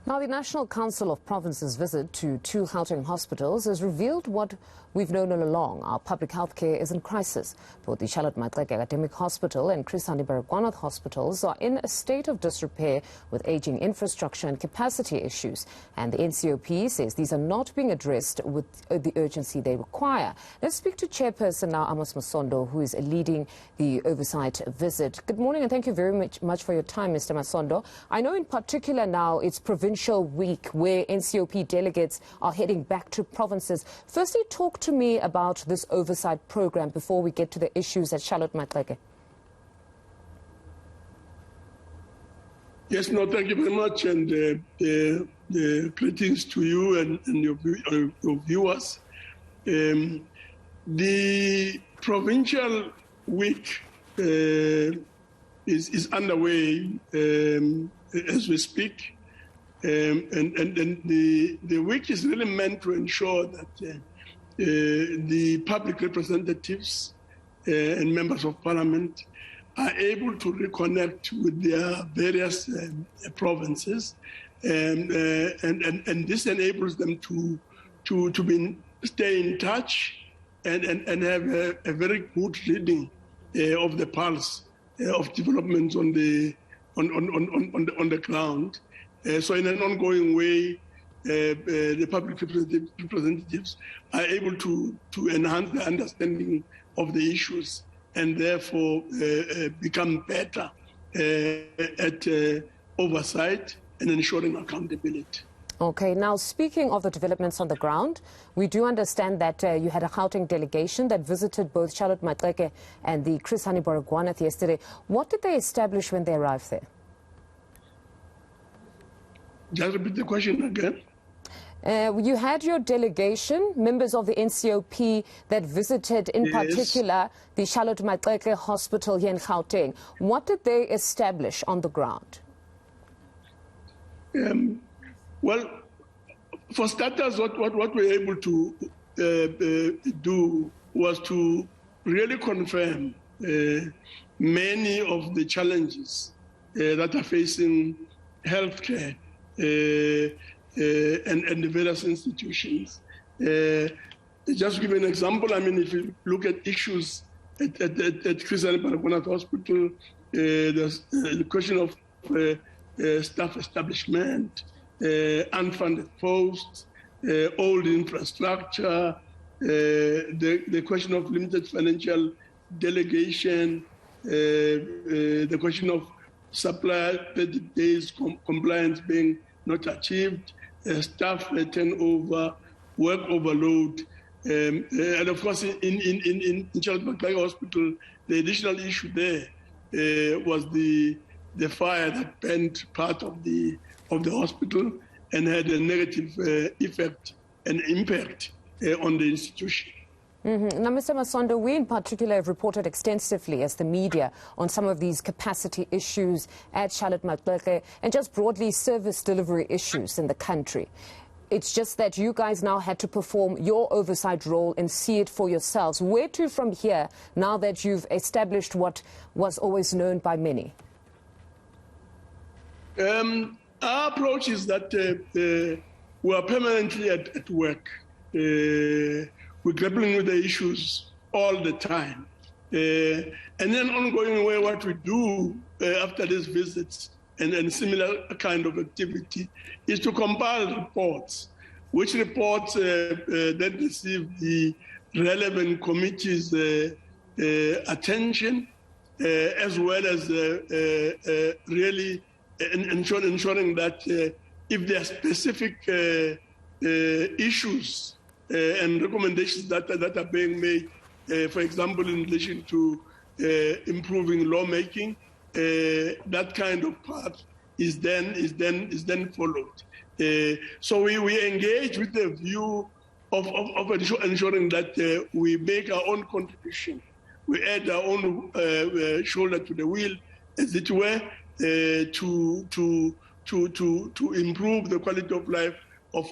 Now, the National Council of Provinces' visit to two Gauteng hospitals has revealed what we've known all along. Our public health care is in crisis. Both the Maxeke Academic Hospital and Hani Baragwanath hospitals are in a state of disrepair with aging infrastructure and capacity issues. And the NCOP says these are not being addressed with the urgency they require. Let's speak to Chairperson now, Amos Masondo, who is leading the oversight visit. Good morning and thank you very much for your time, Mr. Masondo. I know in particular now it's provincial week where NCOP delegates are heading back to provinces. Firstly, talk to me about this oversight program before we get to the issues at Maxeke. Yes, no, thank you very much, and greetings to you and your viewers. The provincial week is underway as we speak. And the week is really meant to ensure that the public representatives and members of parliament are able to reconnect with their various provinces, and this enables them to stay in touch and have a very good reading of the pulse of developments on the ground. So in an ongoing way, the public representatives are able to enhance the understanding of the issues and therefore become better at oversight and ensuring accountability. Okay, now speaking of the developments on the ground, we do understand that you had a Gauteng delegation that visited both Maxeke and the Hani Baragwanath yesterday. What did they establish when they arrived there? Just repeat the question again. You had your delegation, members of the NCOP, that visited in particular the Maxeke hospital here in Gauteng. What did they establish on the ground? Well, for starters, what we were able to do was to really confirm many of the challenges that are facing healthcare and the various institutions. Just to give an example, I mean, if you look at issues at Hani Baragwanath Hospital, there's the question of staff establishment, unfunded posts, old infrastructure, the question of limited financial delegation, the question of supply 30 days compliance being not achieved, staff turnover, work overload, and of course in Maxeke Hospital, the additional issue there was the fire that burned part of the hospital and had a negative effect and impact on the institution. Now, Mr. Masondo, we in particular have reported extensively as the media on some of these capacity issues at Maxeke and just broadly service delivery issues in the country. It's just that you guys now had to perform your oversight role and see it for yourselves. Where to from here now that you've established what was always known by many? Our approach is that we are permanently at work. We're grappling with the issues all the time. And then ongoing way, what we do after these visits and similar kind of activity is to compile reports, which reports then receive the relevant committees' attention, as well as really ensuring that if there are specific issues and recommendations that are being made, for example, in relation to improving lawmaking, that kind of path is then followed. So we engage with the view of ensuring that we make our own contribution. We add our own shoulder to the wheel, as it were, to improve the quality of life of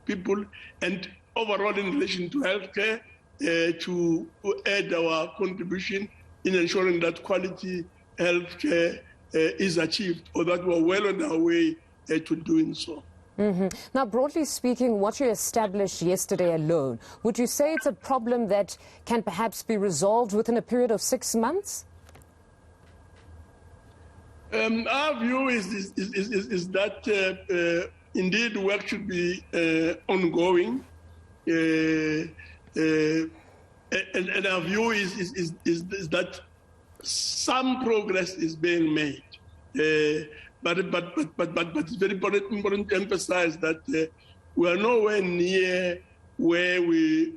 people, and overall in relation to healthcare, to add our contribution in ensuring that quality healthcare is achieved, or that we're well on our way to doing so. Now, broadly speaking, what you established yesterday alone, would you say it's a problem that can perhaps be resolved within a period of 6 months? Our view is that indeed work should be ongoing, and our view is that some progress is being made. But it's very important to emphasize that we are nowhere near where we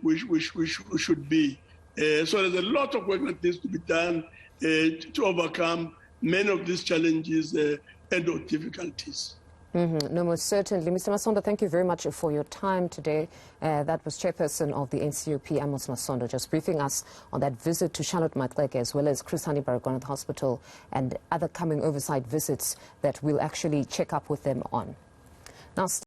should be. So there's a lot of work that needs to be done to overcome many of these challenges and or difficulties. No, most certainly. Mr. Masondo, thank you very much for your time today. That was Chairperson of the NCOP, Amos Masondo, just briefing us on that visit to Charlotte Maxeke as well as Hani Baragwanath Hospital and other coming oversight visits that we'll actually check up with them on. Now,